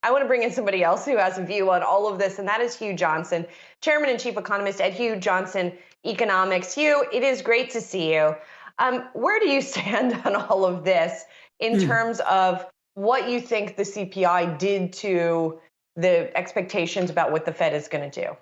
I want to bring in somebody else who has a view on all of this, and that is Hugh Johnson, Chairman and Chief Economist at Hugh Johnson Economics. Hugh, it is great to see you. Where do you stand on all of this in terms of what you think the CPI did to the expectations about what the Fed is going to do?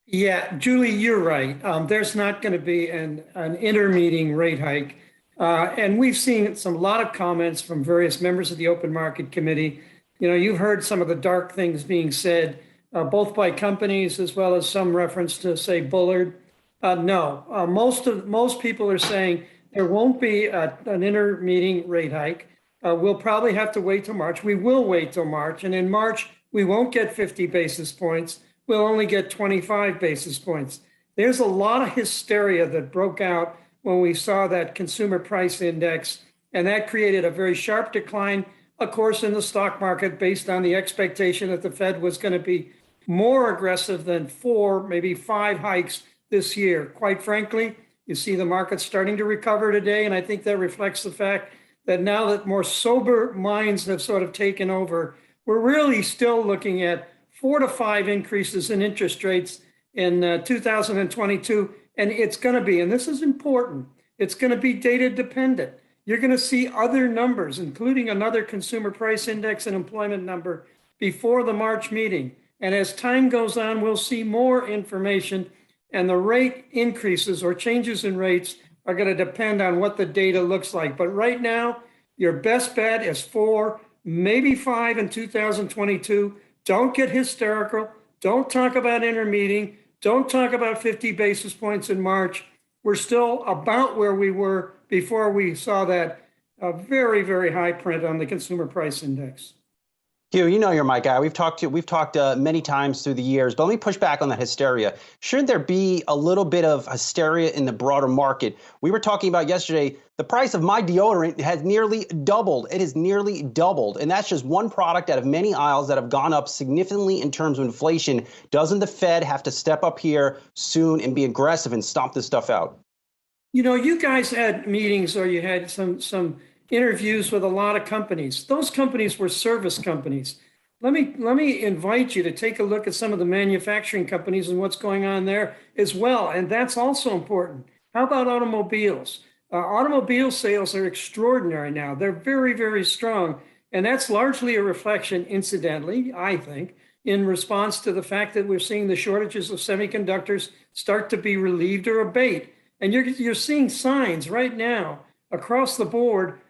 Yeah, Julie, you're right. There's not going to be an intermeeting rate hike. And we've seen a lot of comments from various members of the Open Market Committee. You know, you've heard some of the dark things being said, both by companies as well as some reference to, say, Bullard. No, most people are saying there won't be an intermeeting rate hike. We'll probably have to wait till March. We will wait till March. And in March, we won't get 50 basis points. We'll only get 25 basis points. There's a lot of hysteria that broke out when we saw that consumer price index, and that created a very sharp decline, of course, in the stock market based on the expectation that the Fed was going to be more aggressive than 4, maybe 5 hikes this year. Quite frankly, you see the market starting to recover today, and I think that reflects the fact that now that more sober minds have sort of taken over, we're really still looking at 4 to 5 increases in interest rates in 2022. And it's going to be, and this is important, it's going to be data dependent. You're going to see other numbers, including another consumer price index and employment number before the March meeting. And as time goes on, we'll see more information, and the rate increases or changes in rates are going to depend on what the data looks like. But right now, your best bet is 4, maybe 5 in 2022. Don't get hysterical. Don't talk about intermeeting. Don't talk about 50 basis points in March. We're still about where we were before we saw that very, very high print on the consumer price index. Hugh, you know you're my guy. We've talked many times through the years, but let me push back on that hysteria. Shouldn't there be a little bit of hysteria in the broader market? We were talking about yesterday, the price of my deodorant has nearly doubled. It has nearly doubled. And that's just one product out of many aisles that have gone up significantly in terms of inflation. Doesn't the Fed have to step up here soon and be aggressive and stomp this stuff out? You know, you guys had meetings, or you had some interviews with a lot of companies. Those companies were service companies. Let me invite you to take a look at some of the manufacturing companies and what's going on there as well. And that's also important. How about automobiles? Automobile sales are extraordinary now. They're very, very strong. And that's largely a reflection, incidentally, I think, in response to the fact that we're seeing the shortages of semiconductors start to be relieved or abate. And you're seeing signs right now across the board.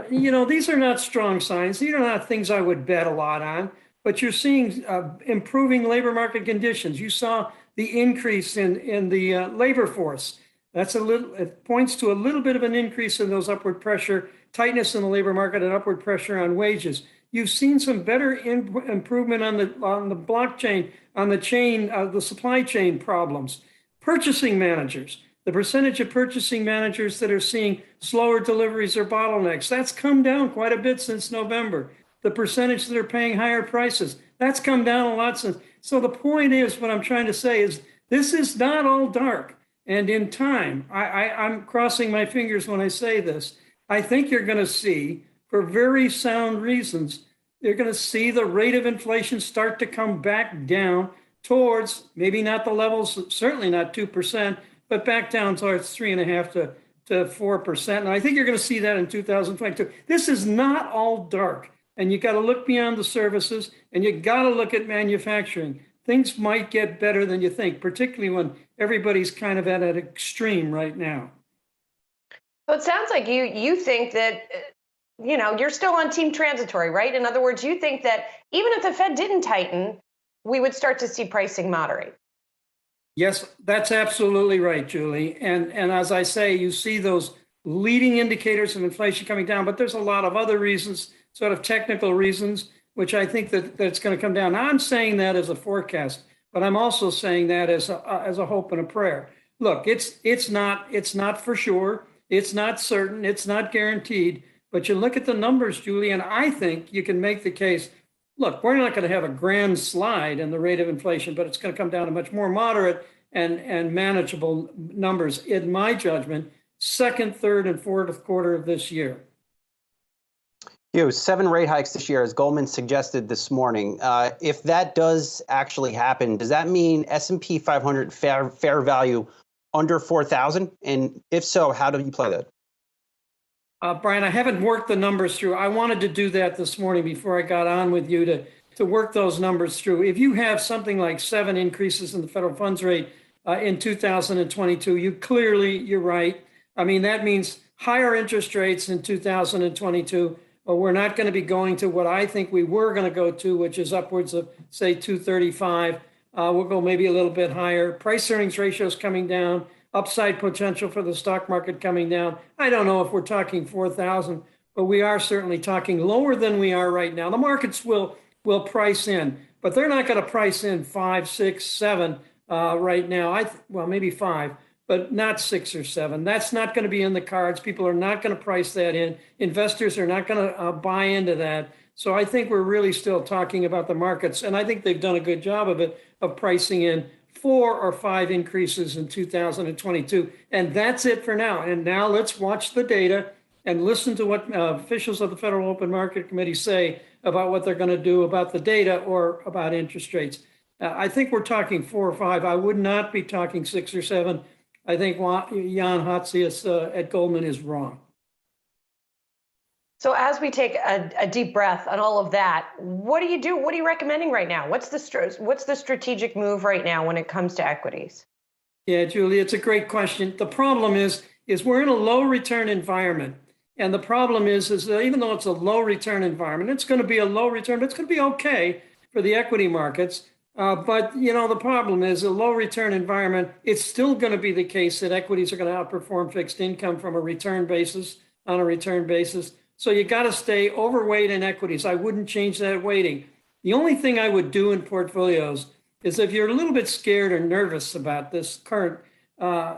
These are not strong signs. These are not things I would bet a lot on, but you're seeing improving labor market conditions. You saw the increase in the labor force. It points to a little bit of an increase in those upward pressure, tightness in the labor market and upward pressure on wages. You've seen some better improvement on the blockchain, on the supply chain problems. Purchasing managers. The percentage of purchasing managers that are seeing slower deliveries or bottlenecks, that's come down quite a bit since November. The percentage that are paying higher prices, that's come down a lot since. So the point is, what I'm trying to say is, this is not all dark. And in time, I'm crossing my fingers when I say this, I think you're going to see, for very sound reasons, you're going to see the rate of inflation start to come back down towards, maybe not the levels, certainly not 2%, but back down towards 3.5% to 4%. And I think you're going to see that in 2022. This is not all dark. And you got to look beyond the services, and you got to look at manufacturing. Things might get better than you think, particularly when everybody's kind of at an extreme right now. So it sounds like you think that, you're still on team transitory, right? In other words, you think that even if the Fed didn't tighten, we would start to see pricing moderate. Yes, that's absolutely right, Julie. And as I say, you see those leading indicators of inflation coming down, but there's a lot of other reasons, sort of technical reasons, which I think that it's going to come down. Now, I'm saying that as a forecast, but I'm also saying that as a hope and a prayer. Look, it's not for sure, it's not certain, it's not guaranteed, but you look at the numbers, Julie, and I think you can make the case. Look, we're not going to have a grand slide in the rate of inflation, but it's going to come down to much more moderate and manageable numbers, in my judgment, second, third, and fourth quarter of this year. Seven rate hikes this year, as Goldman suggested this morning. If that does actually happen, does that mean S&P 500 fair value under 4,000? And if so, how do you play that? Brian, I haven't worked the numbers through. I wanted to do that this morning before I got on with you to work those numbers through. If you have something like 7 increases in the federal funds rate in 2022, you're right. I mean, that means higher interest rates in 2022. But we're not going to be going to what I think we were going to go to, which is upwards of, say, 235. We'll go maybe a little bit higher. Price earnings ratios coming down, upside potential for the stock market coming down. I don't know if we're talking 4,000, but we are certainly talking lower than we are right now. The markets will price in, but they're not going to price in 5, 6, 7 right now. Well, maybe 5. But not 6 or 7. That's not going to be in the cards. People are not going to price that in. Investors are not going to buy into that. So I think we're really still talking about the markets. And I think they've done a good job of it, of pricing in 4 or 5 increases in 2022. And that's it for now. And now let's watch the data and listen to what officials of the Federal Open Market Committee say about what they're going to do about the data or about interest rates. I think we're talking 4 or 5. I would not be talking 6 or 7. I think Jan Hatzius at Goldman is wrong. So as we take a deep breath on all of that, what do you do? What are you recommending right now? What's the strategic move right now when it comes to equities? Yeah, Julie, it's a great question. The problem is we're in a low return environment. And the problem is that even though it's a low return environment, it's going to be a low return, but it's going to be okay for the equity markets. But, the problem is a low return environment. It's still going to be the case that equities are going to outperform fixed income on a return basis. So you got to stay overweight in equities. I wouldn't change that weighting. The only thing I would do in portfolios is if you're a little bit scared or nervous about this current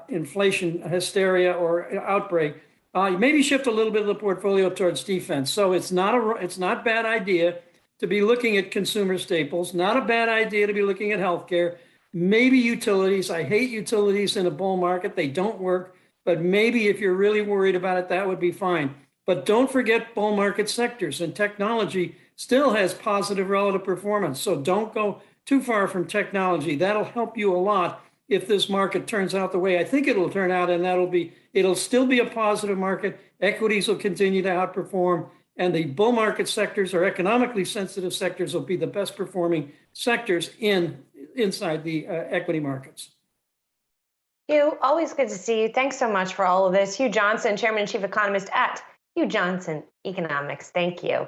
inflation hysteria or outbreak, maybe shift a little bit of the portfolio towards defense. So it's not a bad idea to be looking at consumer staples, not a bad idea to be looking at healthcare, maybe utilities. I hate utilities in a bull market. They don't work, but maybe if you're really worried about it, that would be fine. But don't forget bull market sectors, and technology still has positive relative performance. So don't go too far from technology. That'll help you a lot if this market turns out the way I think it'll turn out, and it'll still be a positive market. Equities will continue to outperform. And the bull market sectors or economically sensitive sectors will be the best performing sectors inside the equity markets. Hugh, always good to see you. Thanks so much for all of this. Hugh Johnson, Chairman and Chief Economist at Hugh Johnson Economics. Thank you.